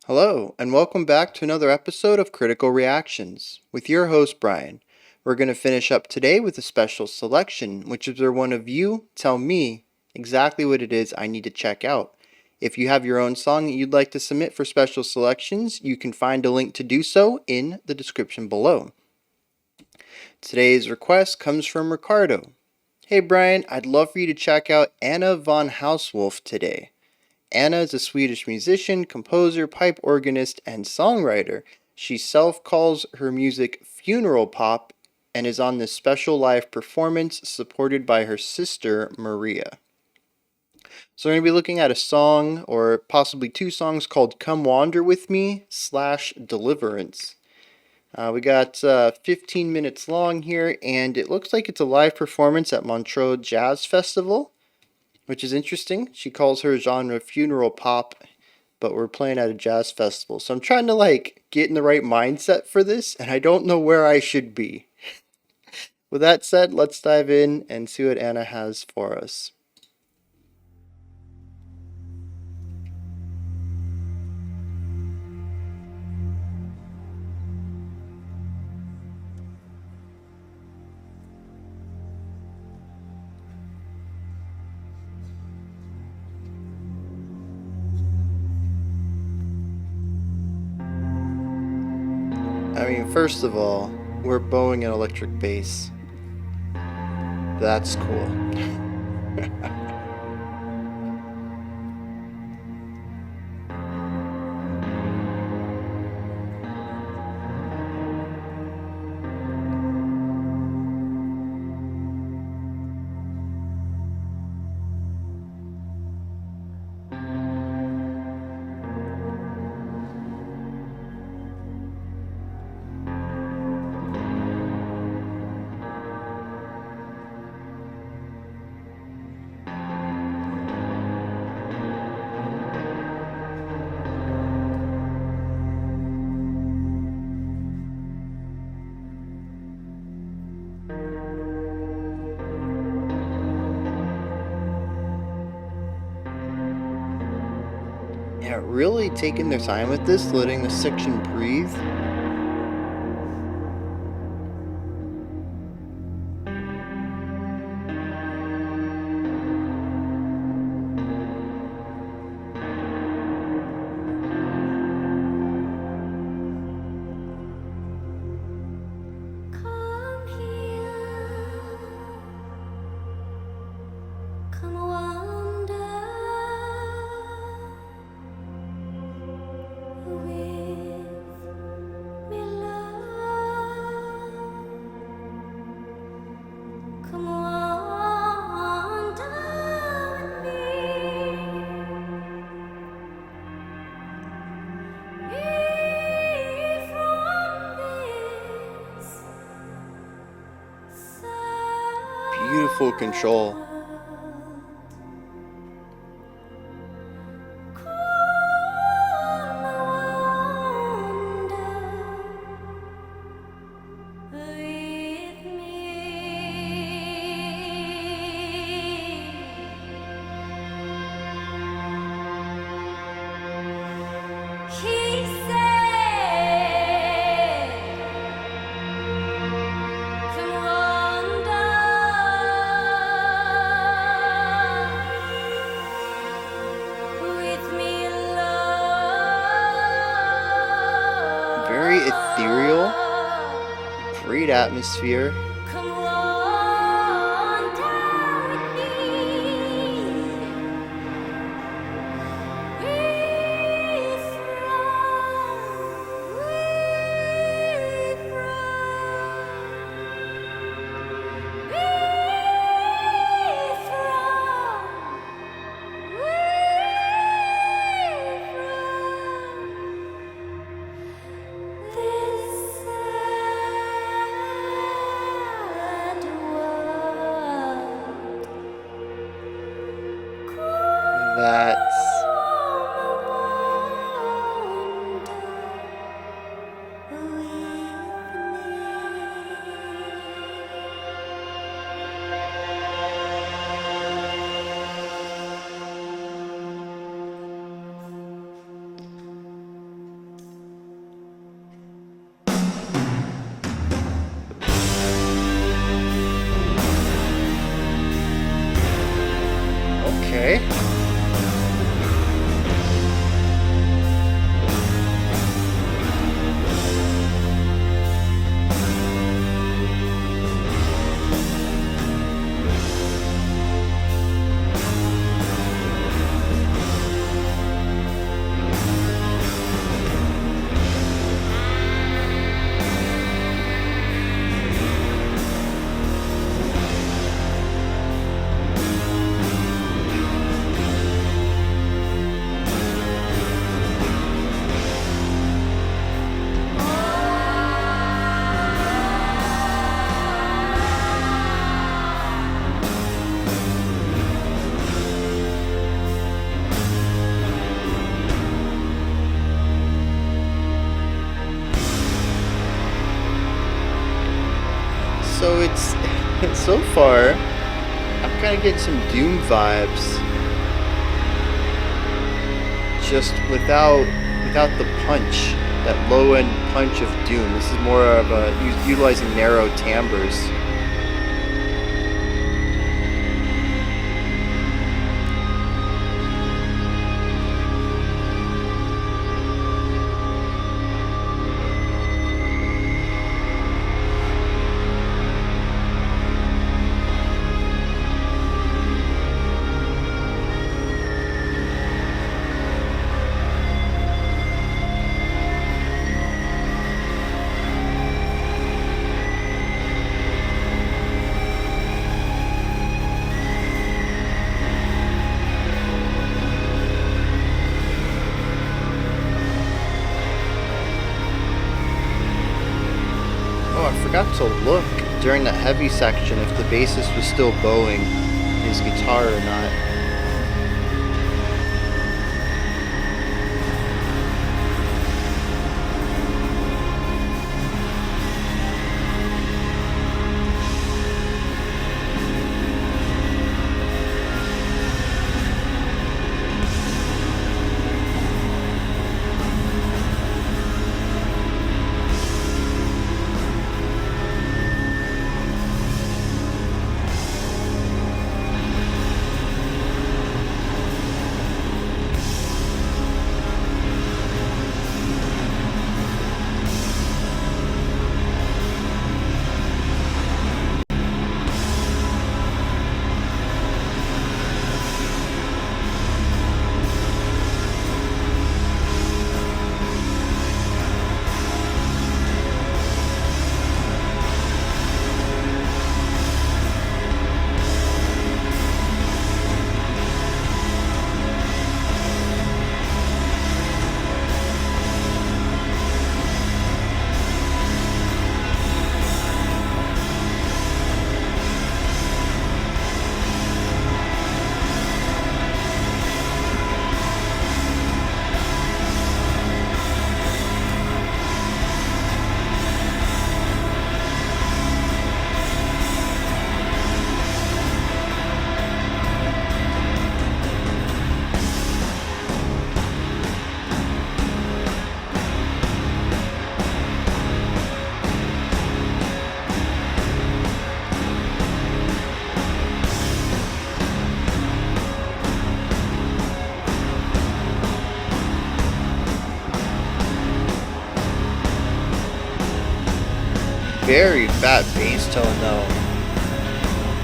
Hello, and welcome back to another episode of Critical Reactions with your host, Bryan. We're going to finish up today with a special selection, which is where one of you tell me exactly what it is I need to check out. If you have your own song that you'd like to submit for special selections, you can find a link to do so in the description below. Today's request comes from Ricardo. Hey Bryan, I'd love for you to check out Anna von Hausswolff today. Anna is a Swedish musician, composer, pipe organist, and songwriter. She self-calls her music funeral pop and is on this special live performance supported by her sister, Maria. So we're going to be looking at a song, or possibly two songs, called Come Wander With Me / Deliverance. We got 15 minutes long here, and it looks like it's a live performance at Montreux Jazz Festival, which is interesting. She calls her genre funeral pop, but we're playing at a jazz festival. So I'm trying to get in the right mindset for this, and I don't know where I should be. With that said, let's dive in and see what Anna has for us. First of all, we're bowing an electric bass. That's cool. Yeah, really taking their time with this, letting the section breathe. Come here, come wander with me, love. Come wander with me. Beautiful control. He said, come wander with me, love. Very ethereal, great atmosphere. Come wander with me. so far, I'm kind of getting some Doom vibes. Just without the punch, that low end punch of Doom. This is more of utilizing narrow timbres. Oh, I forgot to look during that heavy section if the bassist was still bowing his guitar or not. Very fat bass tone though.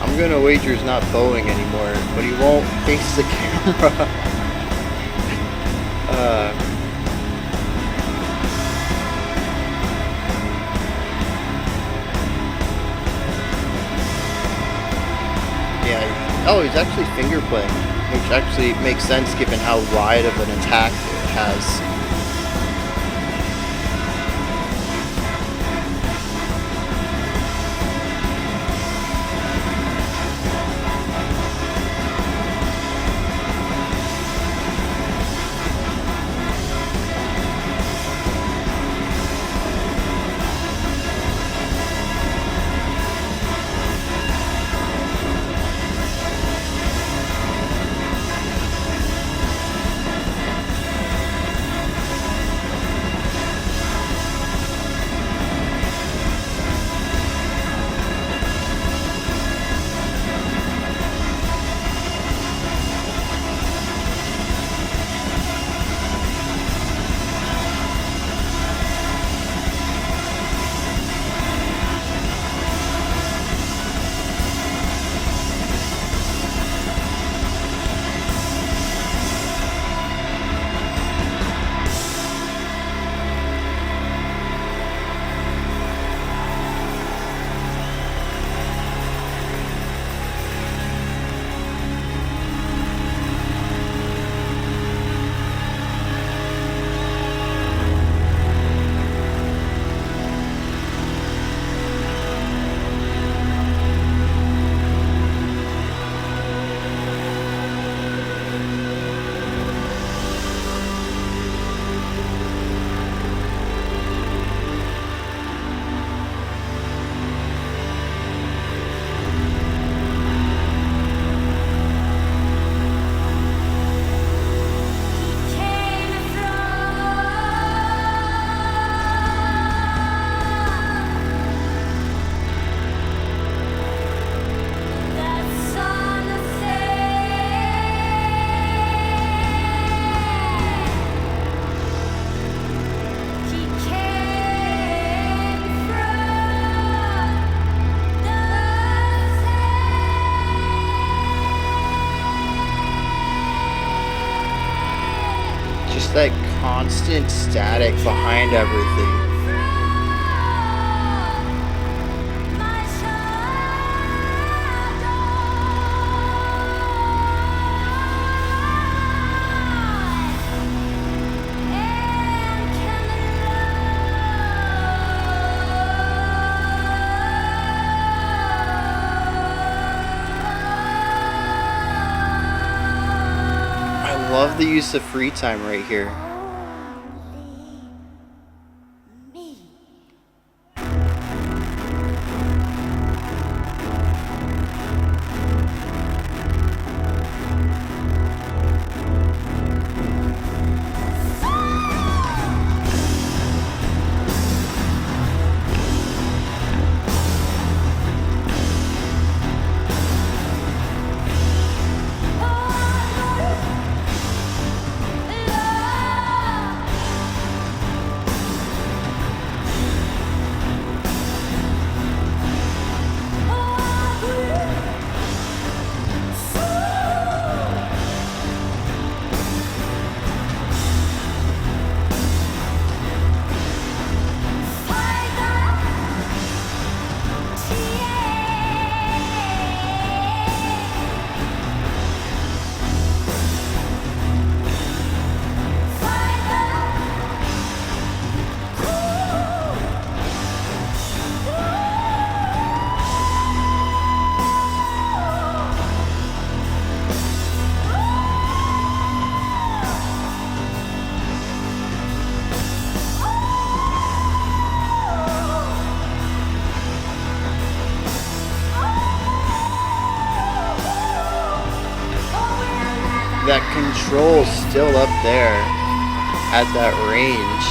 I'm gonna wager he's not bowing anymore, but he won't face the camera. Yeah. Oh, he's actually finger playing, which actually makes sense given how wide of an attack it has. Just that constant static behind everything. I love the use of free time right here. That control's still up there at that range.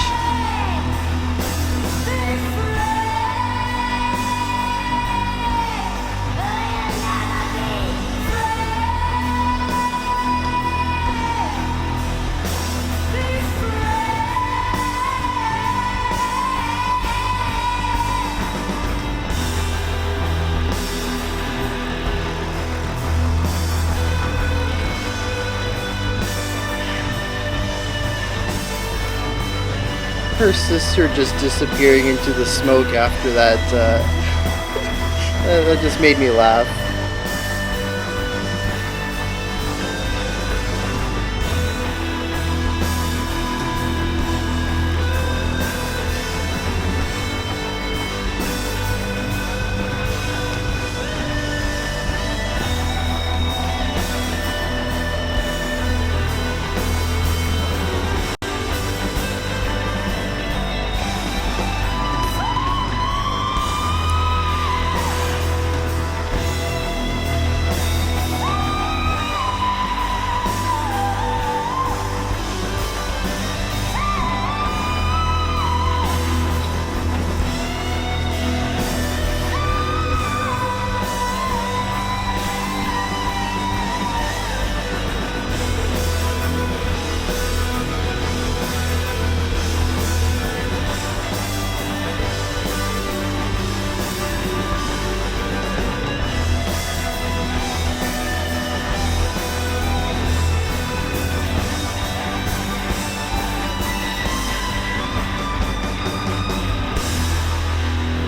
Her sister just disappearing into the smoke after that, that just made me laugh.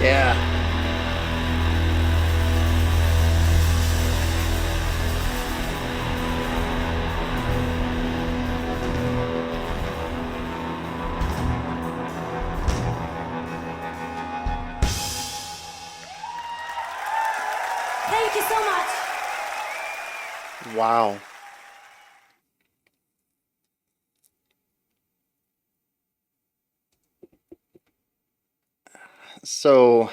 Yeah. Thank you so much. Wow. So,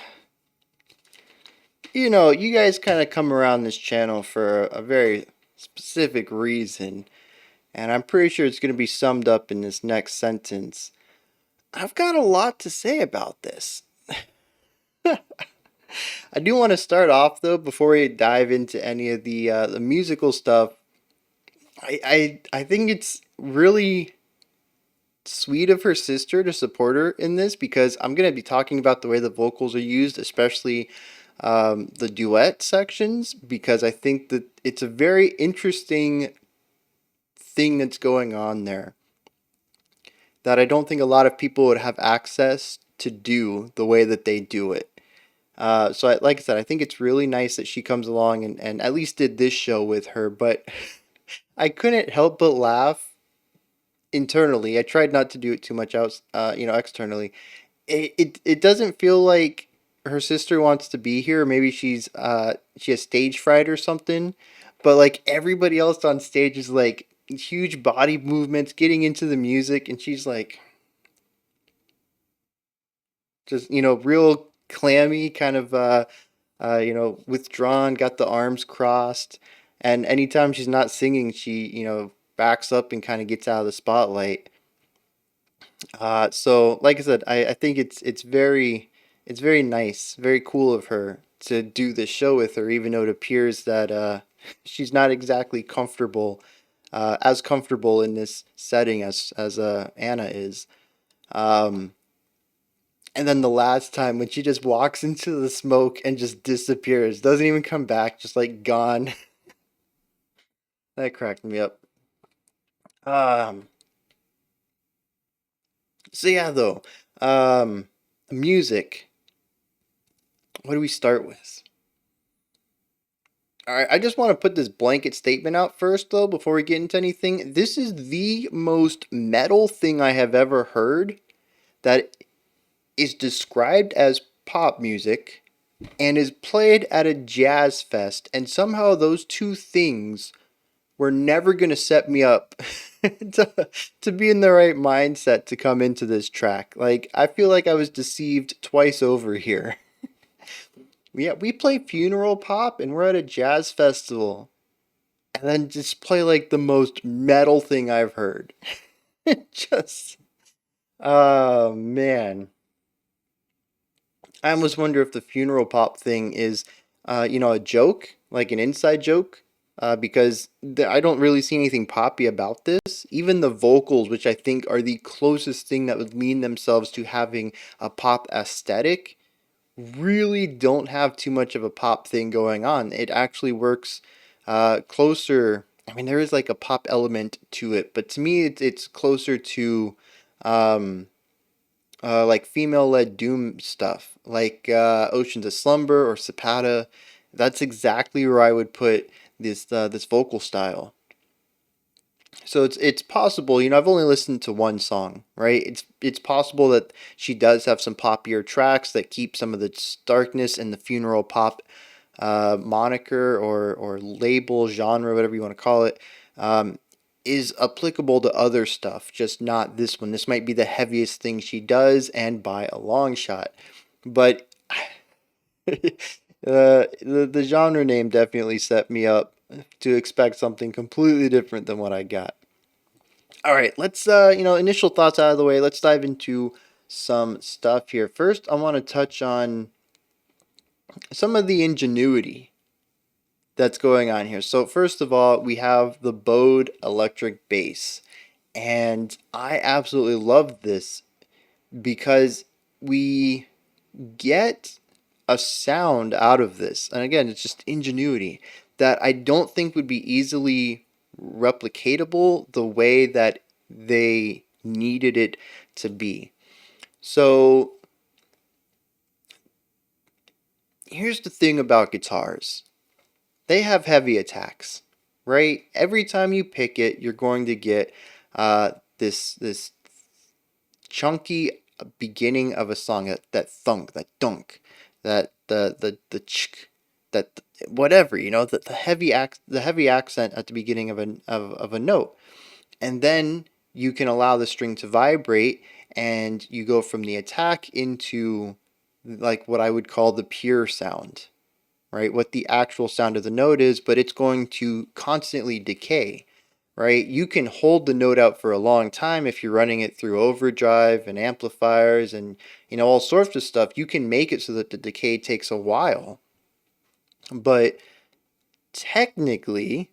you guys kind of come around this channel for a very specific reason, and I'm pretty sure it's going to be summed up in this next sentence. I've got a lot to say about this. I do want to start off though, before we dive into any of the musical stuff. I think it's really sweet of her sister to support her in this, because I'm going to be talking about the way the vocals are used, especially the duet sections, because I think that it's a very interesting thing that's going on there. that I don't think a lot of people would have access to do the way that they do it. Like I said, I think it's really nice that she comes along and at least did this show with her, but I couldn't help but laugh internally. I tried not to do it too much externally. It doesn't feel like her sister wants to be here. Maybe she has stage fright or something. But like everybody else on stage is like huge body movements, getting into the music, and she's like just real clammy, kind of withdrawn, got the arms crossed, and anytime she's not singing, she backs up and kind of gets out of the spotlight. So like I said, I think it's very nice, very cool of her to do this show with her, even though it appears that she's not exactly as comfortable in this setting as Anna is. Um, and then the last time when she just walks into the smoke and just disappears, doesn't even come back, just like gone. That cracked me up. Um, so yeah, though, um, music. What do we start with? All right, I just want to put this blanket statement out first, though, before we get into anything. This is the most metal thing I have ever heard that is described as pop music and is played at a jazz fest, and somehow those two things were never going to set me up to be in the right mindset to come into this track. Like, I feel like I was deceived twice over here. Yeah, we play funeral pop and we're at a jazz festival. And then just play like the most metal thing I've heard. Just, oh man. I almost wonder if the funeral pop thing is, a joke, like an inside joke, because I don't really see anything poppy about this. Even the vocals, which I think are the closest thing that would lean themselves to having a pop aesthetic, really don't have too much of a pop thing going on. It actually works closer. I mean, there is like a pop element to it, but to me, it's closer to um, like female-led doom stuff, like Oceans of Slumber or Zapata. That's exactly where I would put this vocal style. So it's possible, I've only listened to one song, right? It's possible that she does have some poppier tracks that keep some of the darkness and the funeral pop moniker or label, genre, whatever you want to call it, um, is applicable to other stuff, just not this one. This might be the heaviest thing she does, and by a long shot. But the genre name definitely set me up to expect something completely different than what I got. All right, let's initial thoughts out of the way. Let's dive into some stuff here. First, I want to touch on some of the ingenuity that's going on here. So first of all, we have the bowed electric bass. And I absolutely love this because we get a sound out of this. And again, it's just ingenuity that I don't think would be easily replicatable the way that they needed it to be. So here's the thing about guitars. They have heavy attacks, right? Every time you pick it, you're going to get this chunky beginning of a song, that thunk, that dunk, that the chk, that whatever, the heavy accent at the beginning of a note, and then you can allow the string to vibrate, and you go from the attack into like what I would call the pure sound, right? What the actual sound of the note is, but it's going to constantly decay, right? You can hold the note out for a long time if you're running it through overdrive and amplifiers and all sorts of stuff. You can make it so that the decay takes a while. But technically,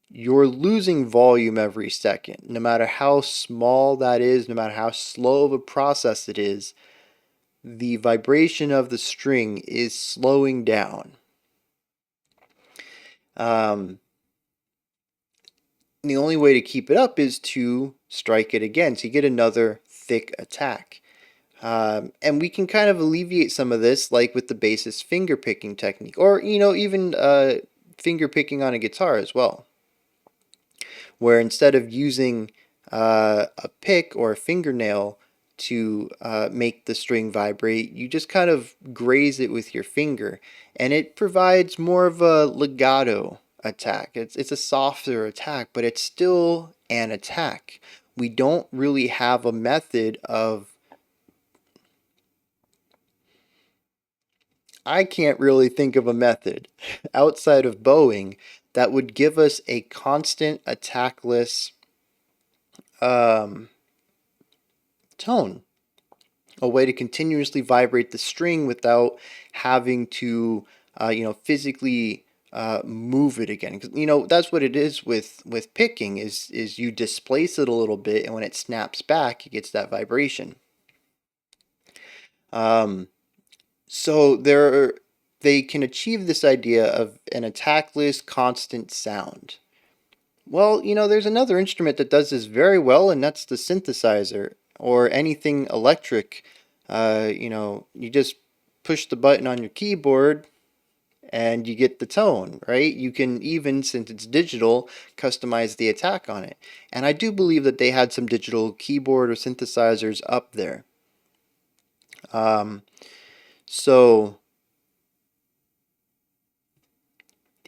you're losing volume every second. No matter how small that is, no matter how slow of a process it is, the vibration of the string is slowing down. Um, the only way to keep it up is to strike it again, so you get another thick attack. And we can kind of alleviate some of this, like with the bassist finger picking technique, or even finger picking on a guitar as well, where instead of using a pick or a fingernail to make the string vibrate, you just kind of graze it with your finger, and it provides more of a legato attack. It's a softer attack, but it's still an attack. We don't really have a method of I can't really think of a method outside of bowing that would give us a constant attackless um, tone, a way to continuously vibrate the string without having to, physically move it again. 'Cause, that's what it is with picking is you displace it a little bit, and when it snaps back, it gets that vibration. Um, So they can achieve this idea of an attackless, constant sound. Well, there's another instrument that does this very well, and that's the synthesizer or anything electric. You just push the button on your keyboard and you get the tone, right? You can even, since it's digital, customize the attack on it. And I do believe that they had some digital keyboard or synthesizers up there. Um, so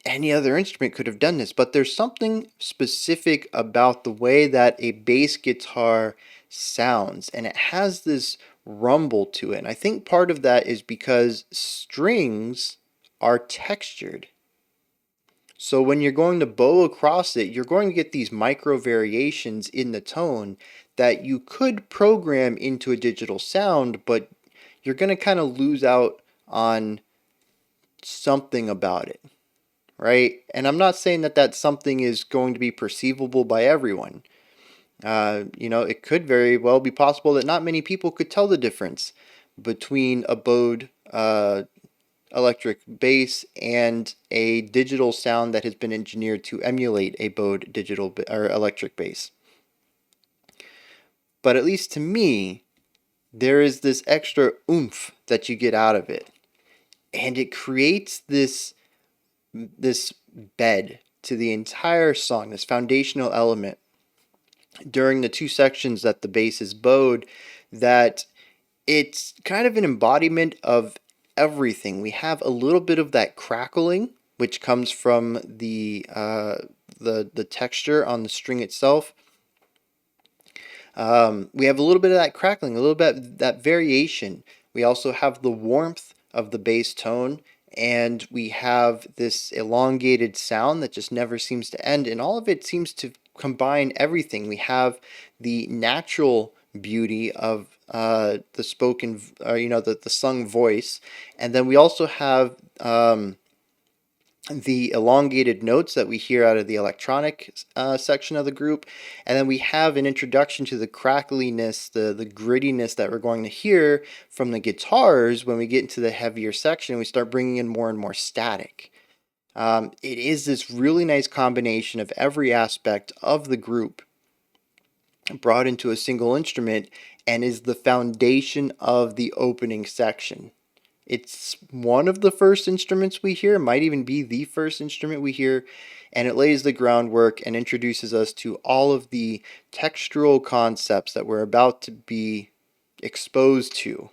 any other instrument could have done this, but there's something specific about the way that a bass guitar sounds, and it has this rumble to it. And I think part of that is because strings are textured. So when you're going to bow across it, you're going to get these micro variations in the tone that you could program into a digital sound, but you're going to kind of lose out on something about it. Right? And I'm not saying that that something is going to be perceivable by everyone. It could very well be possible that not many people could tell the difference between a bowed electric bass and a digital sound that has been engineered to emulate a bowed digital or electric bass. But at least to me, there is this extra oomph that you get out of it, and it creates this bed to the entire song, this foundational element during the two sections that the bass is bowed, that it's kind of an embodiment of everything. We have a little bit of that crackling, which comes from the texture on the string itself. We have a little bit of that crackling, a little bit of that variation. We also have the warmth of the bass tone, and we have this elongated sound that just never seems to end, and all of it seems to combine everything. We have the natural beauty of the spoken, the sung voice, and then we also have the elongated notes that we hear out of the electronic section of the group, and then we have an introduction to the crackliness, the grittiness that we're going to hear from the guitars when we get into the heavier section and we start bringing in more and more static. It is this really nice combination of every aspect of the group brought into a single instrument, and is the foundation of the opening section. It's one of the first instruments we hear, might even be the first instrument we hear, and it lays the groundwork and introduces us to all of the textural concepts that we're about to be exposed to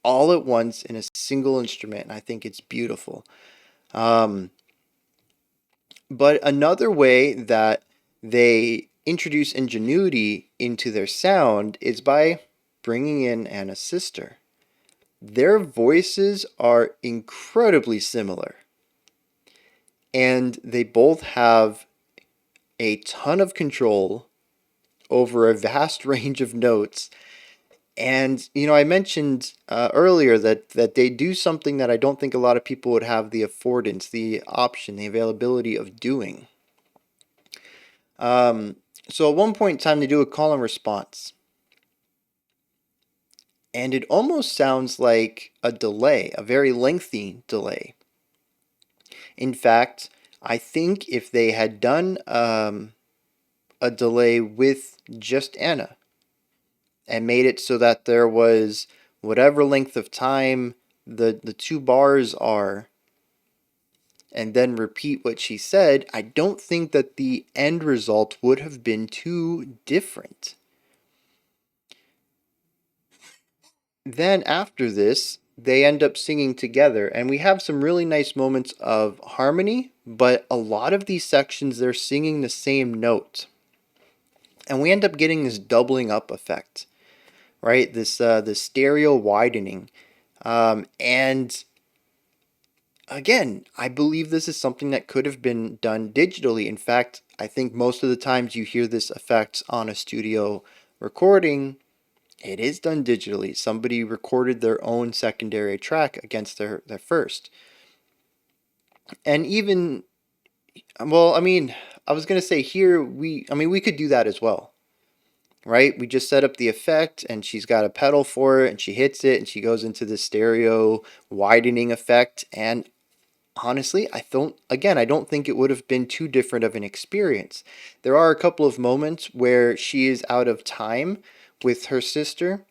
all at once in a single instrument, and I think it's beautiful. But another way that they introduce ingenuity into their sound is by bringing in Anna's sister. Their voices are incredibly similar, and they both have a ton of control over a vast range of notes. And I mentioned earlier that they do something that I don't think a lot of people would have the affordance, the option, the availability of doing. So at one point in time, they do a call and response, and it almost sounds like a delay, a very lengthy delay. In fact, I think if they had done a delay with just Anna and made it so that there was whatever length of time the two bars are, and then repeat what she said, I don't think that the end result would have been too different. Then after this, they end up singing together, and we have some really nice moments of harmony, but a lot of these sections they're singing the same note. And we end up getting this doubling up effect, right? This stereo widening. And again, I believe this is something that could have been done digitally. In fact, I think most of the times you hear this effect on a studio recording, it is done digitally. Somebody recorded their own secondary track against their first. And even, well, I mean, I was going to say here, we could do that as well, right? We just set up the effect and she's got a pedal for it and she hits it and she goes into the stereo widening effect. And honestly, I don't think it would have been too different of an experience. There are a couple of moments where she is out of time with her sister,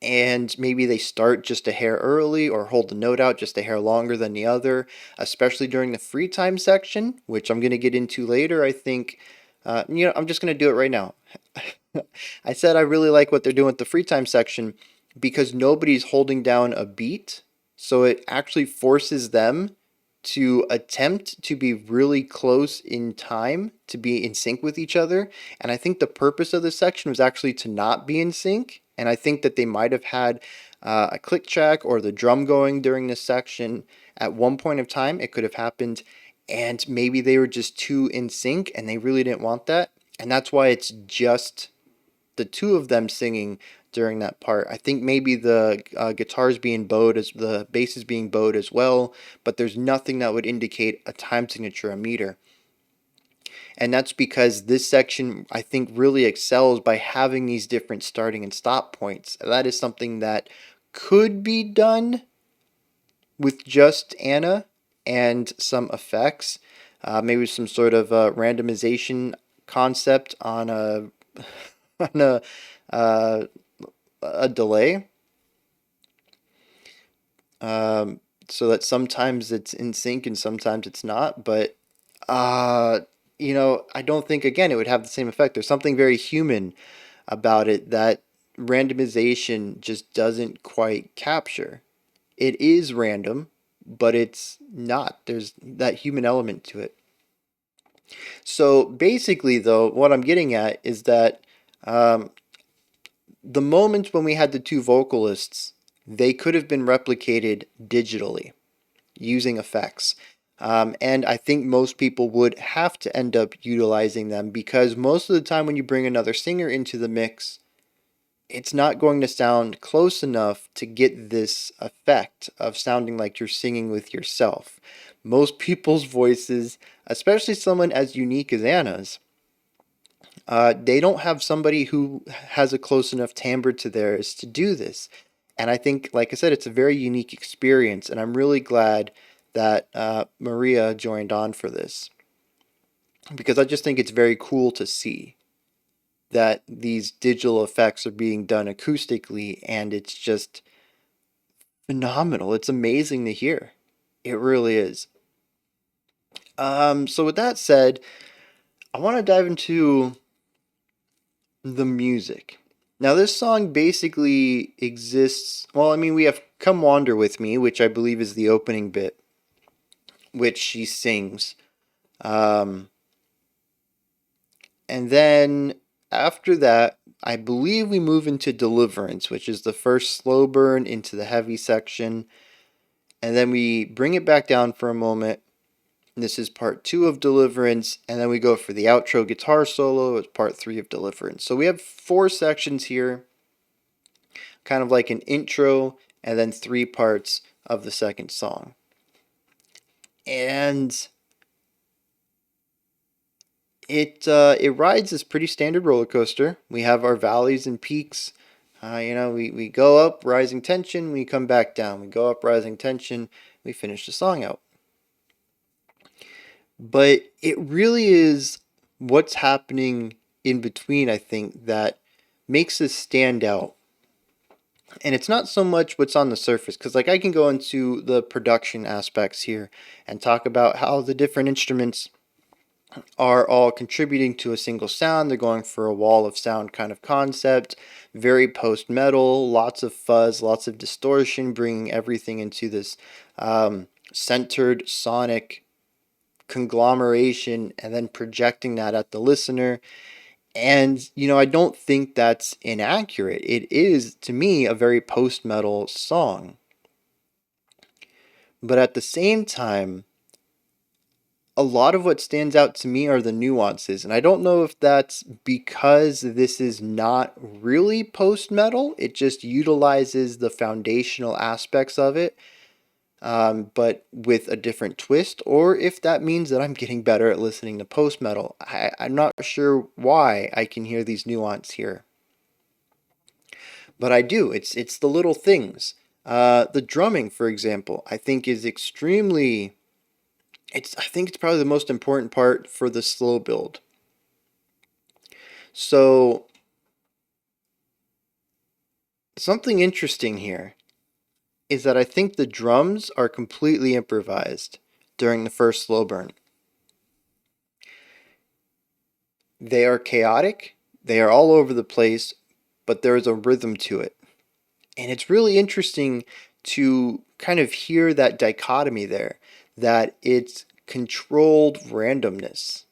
and maybe they start just a hair early or hold the note out just a hair longer than the other, especially during the free time section, which I'm going to get into later. I think, I'm just going to do it right now. I said I really like what they're doing with the free time section because nobody's holding down a beat, so it actually forces them to attempt to be really close in time, to be in sync with each other. And I think the purpose of this section was actually to not be in sync. And I think that they might have had a click track or the drum going during this section at one point of time. It could have happened. And maybe they were just too in sync and they really didn't want that. And that's why it's just the two of them singing during that part. I think maybe the guitars being bowed, as the bass is being bowed as well, but there's nothing that would indicate a time signature, a meter. And that's because this section, I think, really excels by having these different starting and stop points. That is something that could be done with just Anna and some effects, maybe some sort of randomization concept on a on uh, a delay, so that sometimes it's in sync and sometimes it's not. But uh, I don't think again it would have the same effect. There's something very human about it that randomization just doesn't quite capture. It is random, but it's not. There's that human element to it. So basically, though, what I'm getting at is that um, the moments when we had the two vocalists, they could have been replicated digitally using effects. And I think most people would have to end up utilizing them because most of the time when you bring another singer into the mix, it's not going to sound close enough to get this effect of sounding like you're singing with yourself. Most people's voices, especially someone as unique as Anna's, they don't have somebody who has a close enough timbre to theirs to do this. And I think, like I said, it's a very unique experience, and I'm really glad that Maria joined on for this because I just think it's very cool to see that these digital effects are being done acoustically, and it's just phenomenal. It's amazing to hear. It really is. So with that said, I want to dive into the music. Now, this song basically exists. Well, I mean, we have Come Wander With Me, which I believe is the opening bit, which she sings. Um, and then after that, I believe we move into Deliverance, which is the first slow burn into the heavy section. And then we bring it back down for a moment. This is part 2 of Deliverance, and then we go for the outro guitar solo as part 3 of Deliverance. So we have 4 sections here, kind of like an intro, and then 3 parts of the second song. And it rides this pretty standard roller coaster. We have our valleys and peaks. We go up, rising tension, we come back down. We go up, rising tension, we finish the song out. But it really is what's happening in between, I think, that makes this stand out. And it's not so much what's on the surface, because like I can go into the production aspects here and talk about how the different instruments are all contributing to a single sound. They're going for a wall of sound kind of concept, very post metal, lots of fuzz, lots of distortion, bringing everything into this centered sonic conglomeration and then projecting that at the listener. And, I don't think that's inaccurate. It is, to me, a very post metal song. But at the same time, a lot of what stands out to me are the nuances. And I don't know if that's because this is not really post metal, it just utilizes the foundational aspects of it, but with a different twist, or if that means that I'm getting better at listening to post metal. I'm not sure why I can hear these nuances here, but I do. It's the little things. The drumming, for example, I think is extremely. I think it's probably the most important part for the slow build. So something interesting here is that I think the drums are completely improvised during the first slow burn. They are chaotic, they are all over the place, but there is a rhythm to it. And it's really interesting to kind of hear that dichotomy there, that it's controlled randomness,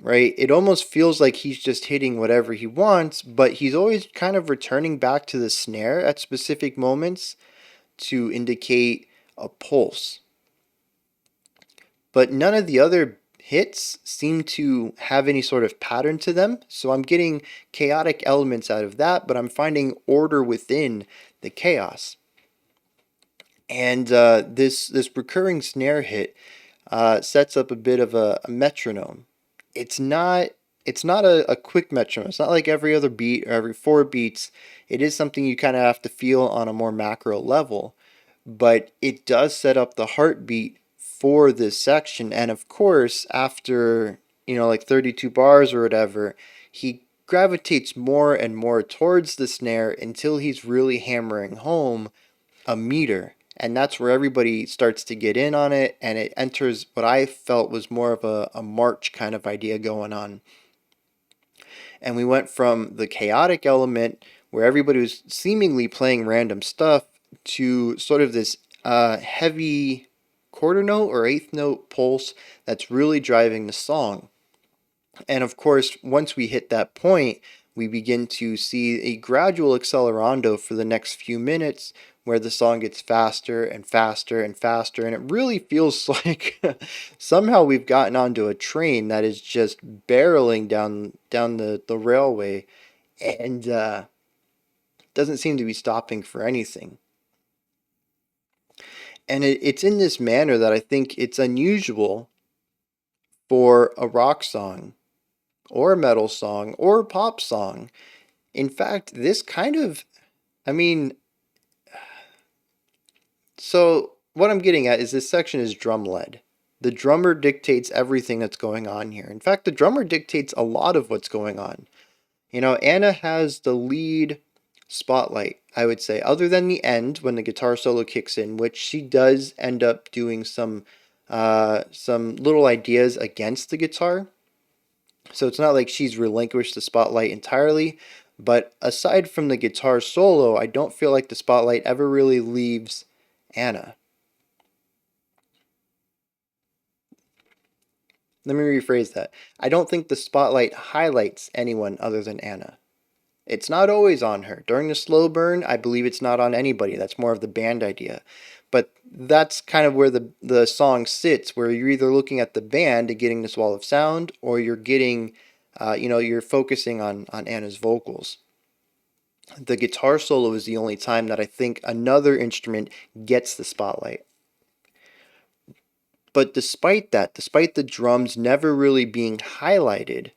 right? It almost feels like he's just hitting whatever he wants, but he's always kind of returning back to the snare at specific moments to indicate a pulse. But none of the other hits seem to have any sort of pattern to them, so I'm getting chaotic elements out of that, but I'm finding order within the chaos. And this recurring snare hit sets up a bit of a metronome. It's not a quick metronome. It's not like every other beat or every four beats. It is something you kind of have to feel on a more macro level, but it does set up the heartbeat for this section. And of course, after like 32 bars or whatever, he gravitates more and more towards the snare until he's really hammering home a meter. And that's where everybody starts to get in on it, and it enters what I felt was more of a march kind of idea going on. And we went from the chaotic element, where everybody was seemingly playing random stuff, to sort of this heavy quarter note or eighth note pulse that's really driving the song. And of course, once we hit that point, we begin to see a gradual accelerando for the next few minutes, where the song gets faster and faster and faster. And it really feels like somehow we've gotten onto a train that is just barreling down the railway, and doesn't seem to be stopping for anything. And it's in this manner that I think it's unusual for a rock song or a metal song or a pop song. In fact, this kind of, I mean, so what I'm getting at is this section is drum led. The drummer dictates everything that's going on here. In fact, the drummer dictates a lot of what's going on. Anna has the lead spotlight, I would say, other than the end when the guitar solo kicks in, which she does end up doing some little ideas against the guitar. So it's not like she's relinquished the spotlight entirely. But aside from the guitar solo, I don't feel like the spotlight ever really leaves Anna. Let me rephrase that. I don't think the spotlight highlights anyone other than Anna. It's not always on her. During the slow burn, I believe it's not on anybody. That's more of the band idea. But that's kind of where the song sits, where you're either looking at the band and getting this wall of sound, or you're getting, you're focusing on Anna's vocals. The guitar solo is the only time that I think another instrument gets the spotlight. But despite that, despite the drums never really being highlighted,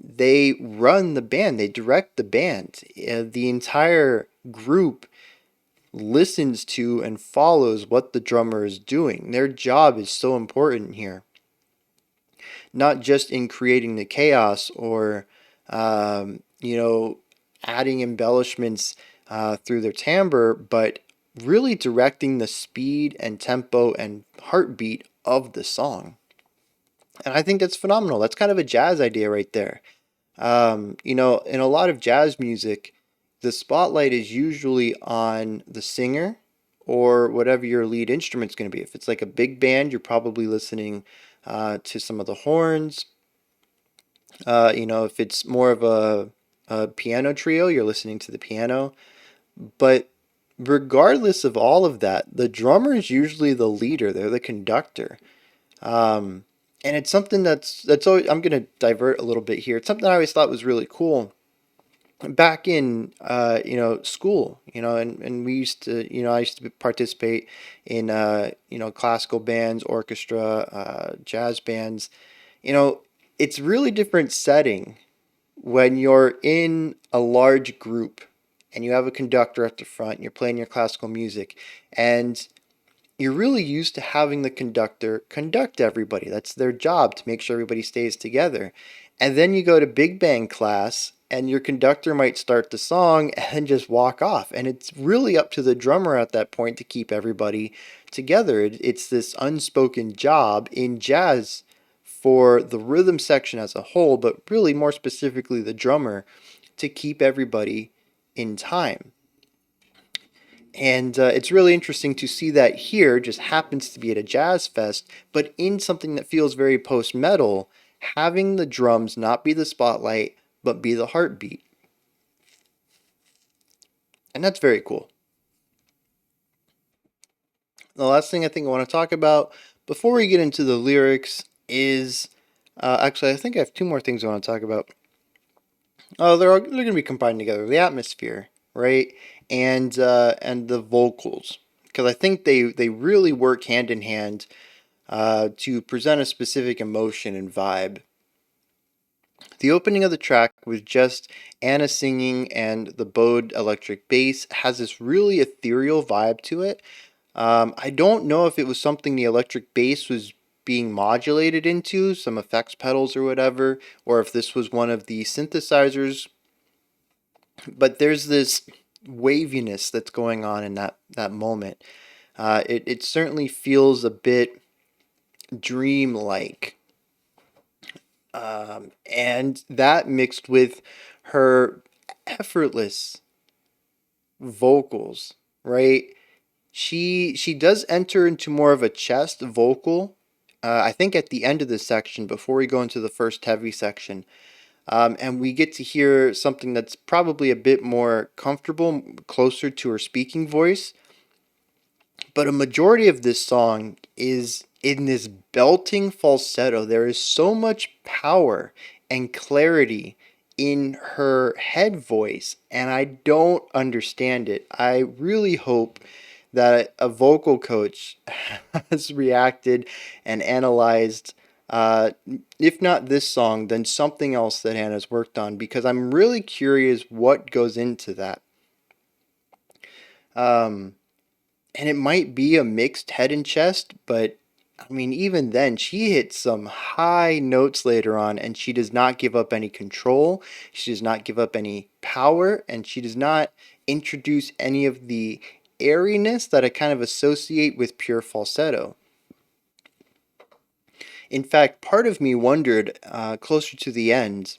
they run the band, they direct the band. The entire group listens to and follows what the drummer is doing. Their job is so important here. not just in creating the chaos or, you know, adding embellishments through their timbre, but really directing the speed and tempo and heartbeat of the song. And I think that's phenomenal. That's kind of a jazz idea right there. You know, in a lot of jazz music, the spotlight is usually on the singer or whatever your lead instrument's going to be. If it's like a big band, you're probably listening to some of the horns. You know, if it's more of a piano trio, you're listening to the piano. But regardless of all of that, the drummer is usually the leader. They're the conductor. Um, and it's something that's always, I'm going to divert a little bit here. It's something I always thought was really cool back in you know, school, you know, and we used to, you know, I used to participate in you know, classical bands, orchestra, jazz bands. You know, it's really different setting when you're in a large group and you have a conductor at the front and you're playing your classical music, and you're really used to having the conductor conduct everybody. That's their job, to make sure everybody stays together. And then you go to big band class and your conductor might start the song and just walk off. And it's really up to the drummer at that point to keep everybody together. It's this unspoken job in jazz for the rhythm section as a whole, but really more specifically the drummer, to keep everybody in time. And it's really interesting to see that here, just happens to be at a jazz fest, but in something that feels very post metal, having the drums not be the spotlight, but be the heartbeat. And that's very cool. The last thing I think I want to talk about before we get into the lyrics is actually, I think I have two more things I want to talk about. Oh, they're going to be combined together. The atmosphere, right? And the vocals. Because I think they really work hand in hand to present a specific emotion and vibe. The opening of the track with just Anna singing and the bowed electric bass has this really ethereal vibe to it. I don't know if it was something the electric bass was being modulated into, some effects pedals or whatever, or if this was one of the synthesizers, but there's this waviness that's going on in that moment. It certainly feels a bit dreamlike. And that mixed with her effortless vocals, right? She does enter into more of a chest vocal. I think at the end of this section, before we go into the first heavy section, and we get to hear something that's probably a bit more comfortable, closer to her speaking voice. But a majority of this song is in this belting falsetto. There is so much power and clarity in her head voice, and I don't understand it. I really hope that a vocal coach has reacted and analyzed, if not this song, then something else that Hannah's worked on, because I'm really curious what goes into that. Um, and it might be a mixed head and chest, but I mean, even then, she hits some high notes later on, and she does not give up any control. She does not give up any power, and she does not introduce any of the airiness that I kind of associate with pure falsetto. In fact, part of me wondered, closer to the end,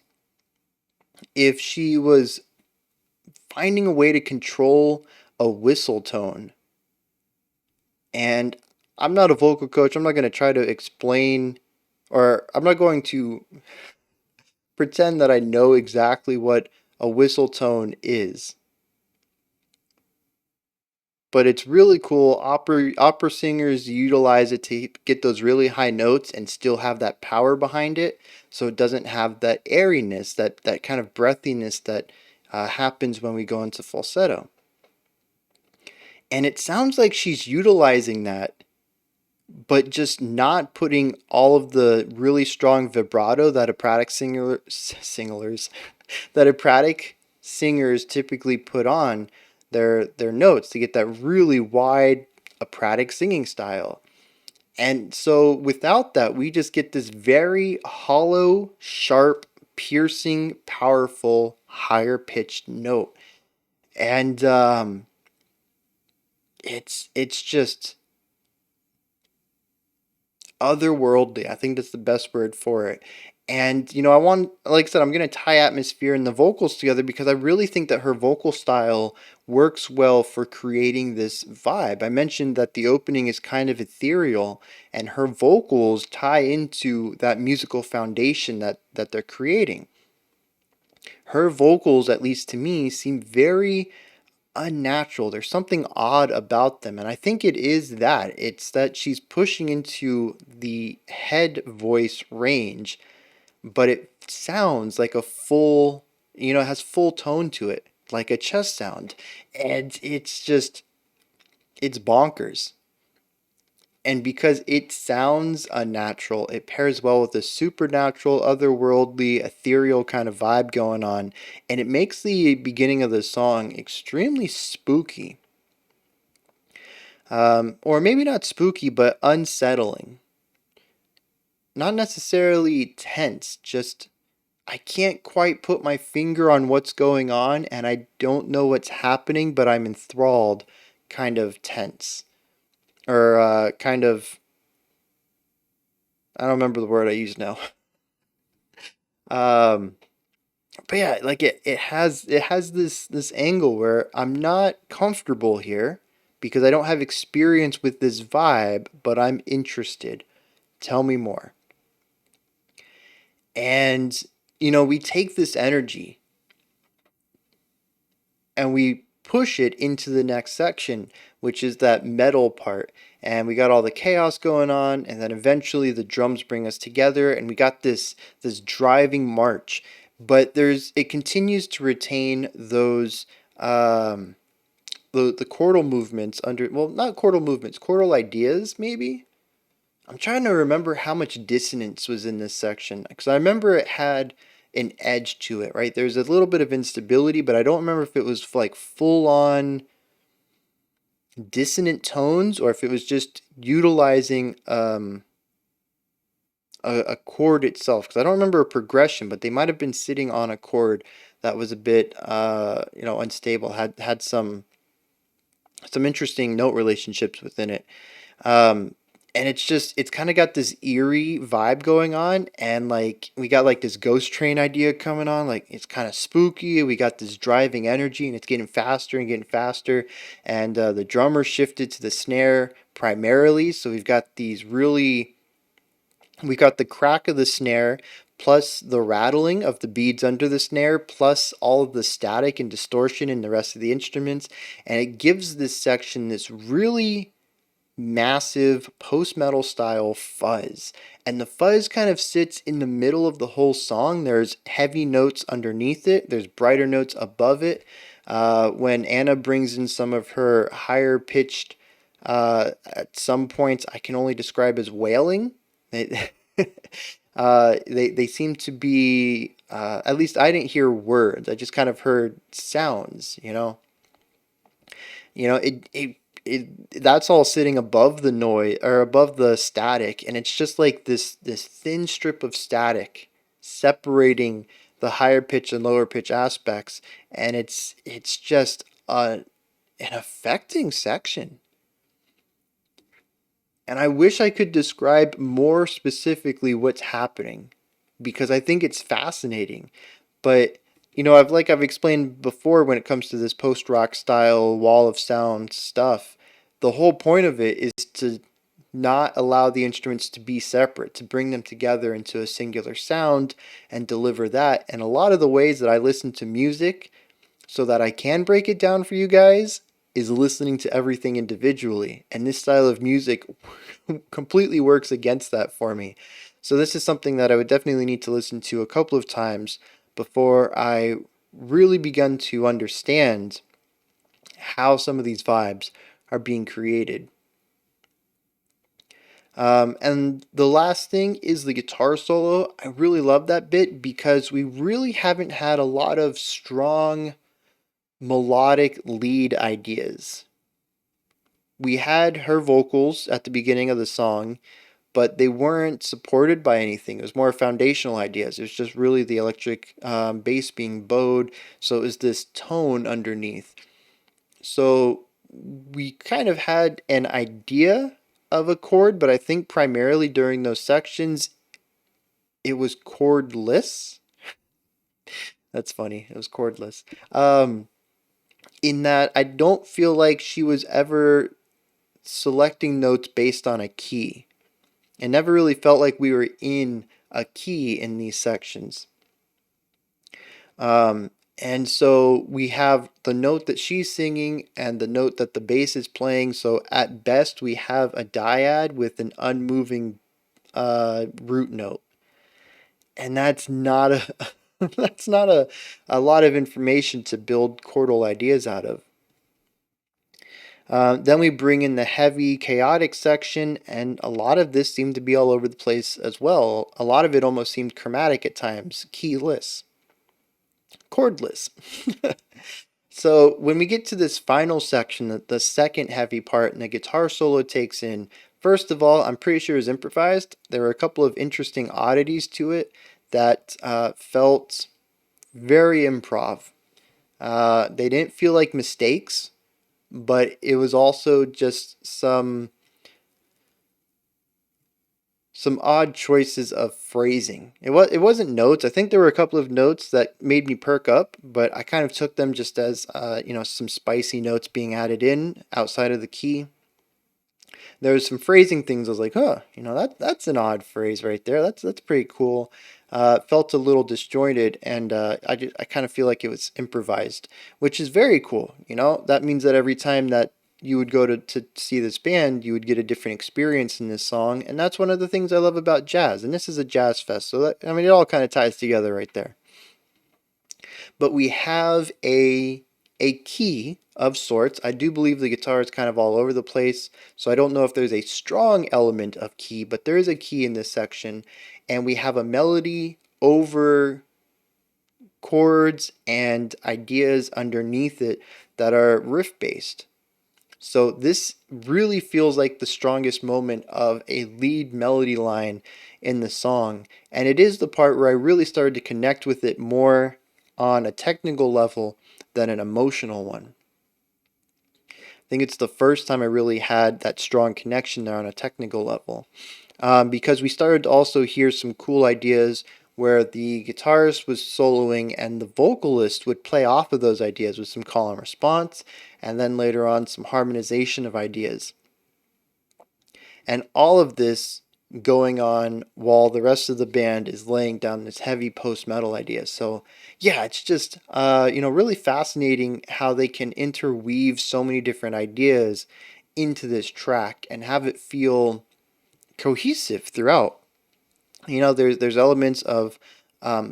if she was finding a way to control a whistle tone. And I'm not a vocal coach. I'm not going to try to explain, or I'm not going to pretend that I know exactly what a whistle tone is. But it's really cool. Opera singers utilize it to get those really high notes and still have that power behind it, so it doesn't have that airiness, that kind of breathiness that happens when we go into falsetto. And it sounds like she's utilizing that, but just not putting all of the really strong vibrato that operatic singers that operatic singers typically put on their notes to get that really wide operatic singing style. And so without that, we just get this very hollow, sharp, piercing, powerful, higher pitched note. And it's just otherworldly. I think that's the best word for it. And I want, like I said, I'm going to tie atmosphere and the vocals together because I really think that her vocal style works well for creating this vibe. I mentioned that the opening is kind of ethereal, and her vocals tie into that musical foundation that they're creating. Her vocals, at least to me, seem very unnatural. There's something odd about them. And I think it is that. It's that she's pushing into the head voice range, but it sounds like a full, it has full tone to it, like a chest sound. And it's bonkers. And because it sounds unnatural, it pairs well with a supernatural, otherworldly, ethereal kind of vibe going on. And it makes the beginning of the song extremely spooky. Or maybe not spooky, but unsettling. Not necessarily tense, just I can't quite put my finger on what's going on and I don't know what's happening, but I'm enthralled, kind of tense. Or kind of, I don't remember the word I use now. Um, but yeah, like it has this angle where I'm not comfortable here because I don't have experience with this vibe, but I'm interested. Tell me more. And we take this energy and we push it into the next section, which is that metal part. And we got all the chaos going on, and then eventually the drums bring us together, and we got this driving march. But it continues to retain those the chordal movements under, well, not chordal movements, chordal ideas maybe. I'm trying to remember how much dissonance was in this section because I remember it had an edge to it, right? There's a little bit of instability, but I don't remember if it was like full on dissonant tones or if it was just utilizing a chord itself. Because I don't remember a progression, but they might have been sitting on a chord that was a bit unstable, had some interesting note relationships within it. Um, and it's kind of got this eerie vibe going on, and like we got like this ghost train idea coming on, like it's kind of spooky. We got this driving energy, and it's getting faster and getting faster. And the drummer shifted to the snare primarily, so we got the crack of the snare, plus the rattling of the beads under the snare, plus all of the static and distortion in the rest of the instruments, and it gives this section this really massive post-metal style fuzz. And the fuzz kind of sits in the middle of the whole song. There's heavy notes underneath it, there's brighter notes above it. When Anna brings in some of her higher pitched, at some points I can only describe as wailing. They, they seem to be, at least I didn't hear words, I just kind of heard sounds. That's all sitting above the noise or above the static, and it's just like this thin strip of static separating the higher pitch and lower pitch aspects, and it's just an affecting section. And I wish I could describe more specifically what's happening because I think it's fascinating. But I've explained before when it comes to this post rock style wall of sound stuff, the whole point of it is to not allow the instruments to be separate, to bring them together into a singular sound and deliver that. And a lot of the ways that I listen to music so that I can break it down for you guys is listening to everything individually. And this style of music completely works against that for me. So this is something that I would definitely need to listen to a couple of times before I really begun to understand how some of these vibes are being created. And the last thing is the guitar solo. I really love that bit because we really haven't had a lot of strong melodic lead ideas. we had her vocals at the beginning of the song, but they weren't supported by anything. It was more foundational ideas. It was just really the electric bass being bowed. So it was this tone underneath. So we kind of had an idea of a chord, but I think primarily during those sections, it was chordless. That's funny. It was chordless. In that I don't feel like she was ever selecting notes based on a key. It never really felt like we were in a key in these sections. Um, and so we have the note that she's singing and the note that the bass is playing. So at best, we have a dyad with an unmoving root note, and that's not a that's not a lot of information to build chordal ideas out of. Then we bring in the heavy, chaotic section, and a lot of this seemed to be all over the place as well. A lot of it almost seemed chromatic at times, keyless, chordless. So when we get to this final section, the second heavy part, and the guitar solo takes in, first of all, I'm pretty sure it was improvised. There were a couple of interesting oddities to it that felt very improv. They didn't feel like mistakes, but it was also just some odd choices of phrasing. It wasn't notes. I think there were a couple of notes that made me perk up, but I kind of took them just as some spicy notes being added in outside of the key. There was some phrasing things I was like, huh, that's an odd phrase right there. That's pretty cool. Felt a little disjointed, and I kind of feel like it was improvised, which is very cool. That means that every time that you would go to see this band, you would get a different experience in this song, and that's one of the things I love about jazz. And this is a jazz fest, so it all kind of ties together right there. But we have a key of sorts. I do believe the guitar is kind of all over the place, so I don't know if there's a strong element of key, but there is a key in this section, and we have a melody over chords and ideas underneath it that are riff based. So this really feels like the strongest moment of a lead melody line in the song, and it is the part where I really started to connect with it more on a technical level than an emotional one. I think it's the first time I really had that strong connection there on a technical level. Because we started to also hear some cool ideas where the guitarist was soloing and the vocalist would play off of those ideas with some call and response, and then later on some harmonization of ideas. And all of this going on while the rest of the band is laying down this heavy post-metal idea. So yeah, it's just really fascinating how they can interweave so many different ideas into this track and have it feel cohesive throughout. There's elements of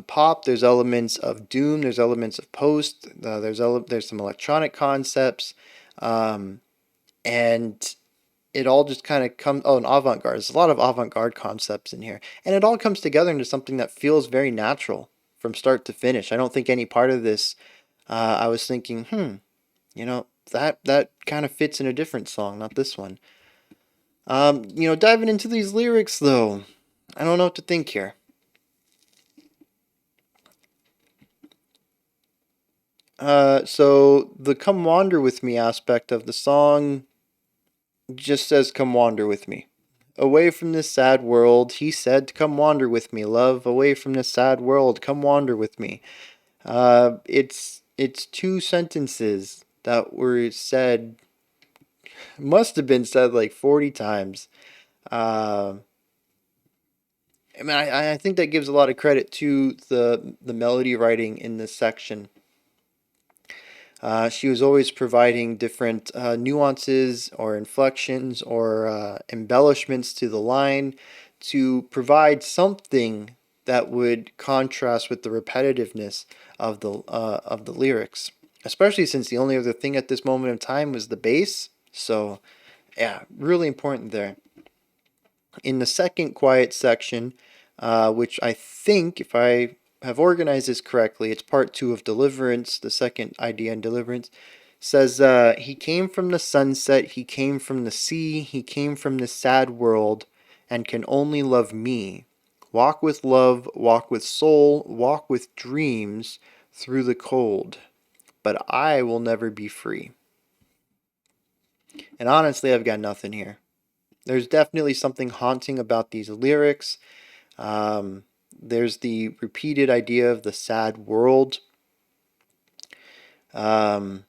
pop, there's elements of doom, there's elements of post, there's some electronic concepts, and it all just kind of comes. Oh, and avant-garde. There's a lot of avant-garde concepts in here, and it all comes together into something that feels very natural from start to finish. I don't think any part of this I was thinking, that kind of fits in a different song, not this one. Diving into these lyrics though, I don't know what to think here. So the "Come Wander with Me" aspect of the song just says, "Come wander with me. Away from this sad world," he said, "come wander with me, love. Away from this sad world, come wander with me." It's two sentences that were said, must have been said like 40 times. Uh, I think that gives a lot of credit to the melody writing in this section. She was always providing different nuances or inflections or embellishments to the line to provide something that would contrast with the repetitiveness of the lyrics. Especially since the only other thing at this moment in time was the bass. So, yeah, really important there. In the second quiet section, which I think, if I have organized this correctly, it's part two of Deliverance, the second idea in Deliverance. Says, he came from the sunset, he came from the sea, he came from the sad world, and can only love me. Walk with love, walk with soul, walk with dreams through the cold, but I will never be free. And honestly, I've got nothing here. There's definitely something haunting about these lyrics. Um, there's the repeated idea of the sad world. Um,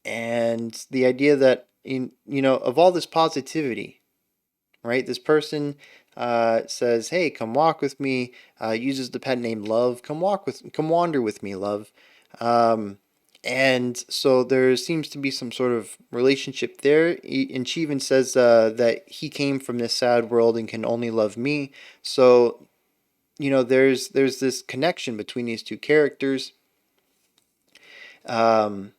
and the idea that, of all this positivity, right? This person says, "Hey, come walk with me." Uses the pet name Love. Come wander with me, Love. Um, and so there seems to be some sort of relationship there. And she even says that he came from this sad world and can only love me. So there's this connection between these two characters. Um,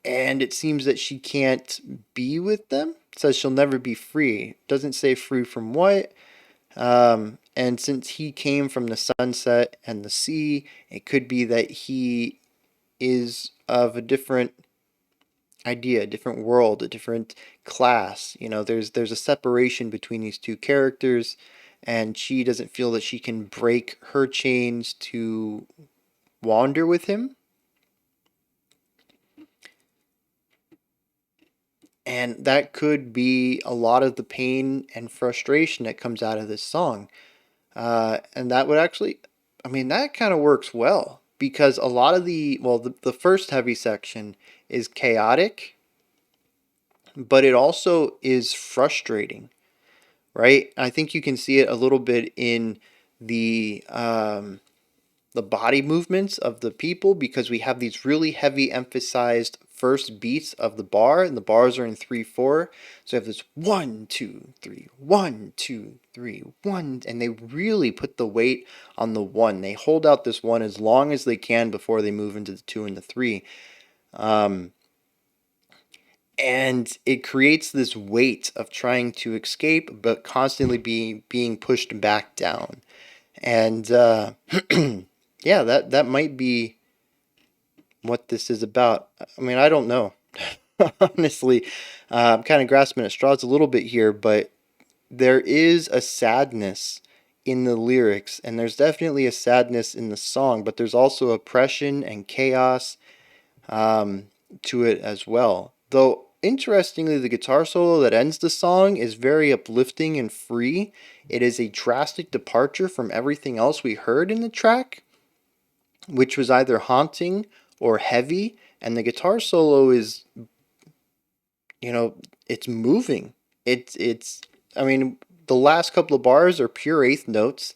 and it seems that she can't be with them. It says she'll never be free. Doesn't say free from what. And since he came from the sunset and the sea, it could be that he is of a different idea, a different world, a different class. There's a separation between these two characters, and she doesn't feel that she can break her chains to wander with him. And that could be a lot of the pain and frustration that comes out of this song. And that would actually, that kind of works well because a lot of the first heavy section is chaotic, but it also is frustrating, right? I think you can see it a little bit in the body movements of the people because we have these really heavy emphasized first beats of the bar, and the bars are in 3/4. So you have this 1 2 3 1 2 3 1, and they really put the weight on the 1. They hold out this 1 as long as they can before they move into the 2 and the 3. And it creates this weight of trying to escape but constantly being pushed back down. And yeah, that might be what this is about. I don't know. Honestly, I'm kind of grasping at straws a little bit here, but there is a sadness in the lyrics, and there's definitely a sadness in the song, but there's also oppression and chaos to it as well. Though, interestingly, the guitar solo that ends the song is very uplifting and free. It is a drastic departure from everything else we heard in the track, which was either haunting or heavy, and the guitar solo is, it's moving. It's the last couple of bars are pure eighth notes,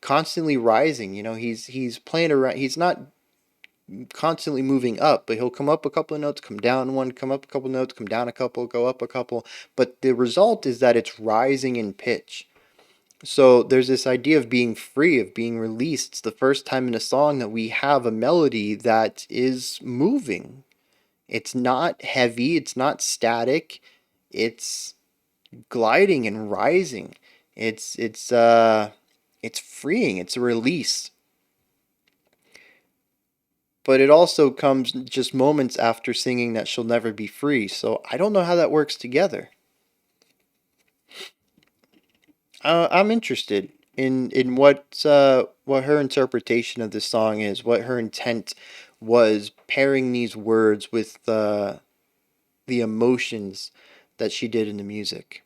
constantly rising. He's playing around. He's not constantly moving up, but he'll come up a couple of notes, come down one, come up a couple of notes, come down a couple, go up a couple. But the result is that it's rising in pitch. So there's this idea of being free, of being released. It's the first time in a song that we have a melody that is moving. It's not heavy, it's not static, it's gliding and rising. It's freeing, it's a release. But it also comes just moments after singing that she'll never be free. So I don't know how that works together. I'm interested in what her interpretation of this song is, what her intent was pairing these words with the emotions that she did in the music.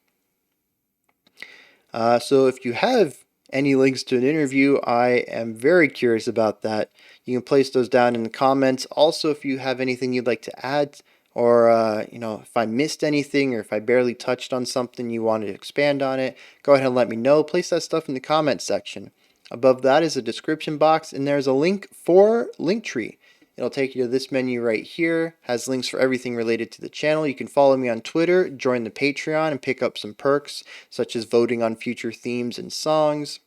So if you have any links to an interview, I am very curious about that. You can place those down in the comments. Also, if you have anything you'd like to add, or if I missed anything, or if I barely touched on something you wanted to expand on it, go ahead and let me know. Place that stuff in the comments section. Above that is a description box, and there's a link for Linktree. It'll take you to this menu right here. Has links for everything related to the channel. You can follow me on Twitter, join the Patreon, and pick up some perks, such as voting on future themes and songs,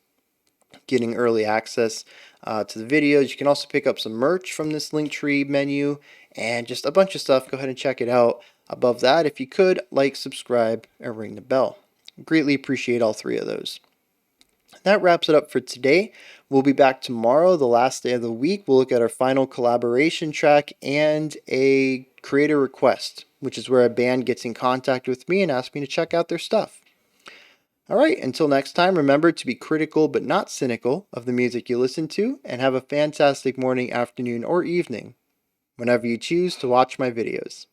getting early access to the videos. You can also pick up some merch from this Linktree menu, and just a bunch of stuff. Go ahead and check it out. Above that, if you could, like, subscribe, and ring the bell. Greatly appreciate all three of those. That wraps it up for today. We'll be back tomorrow, the last day of the week. We'll look at our final collaboration track and a creator request, which is where a band gets in contact with me and asks me to check out their stuff. All right, until next time, remember to be critical but not cynical of the music you listen to, and have a fantastic morning, afternoon, or evening whenever you choose to watch my videos.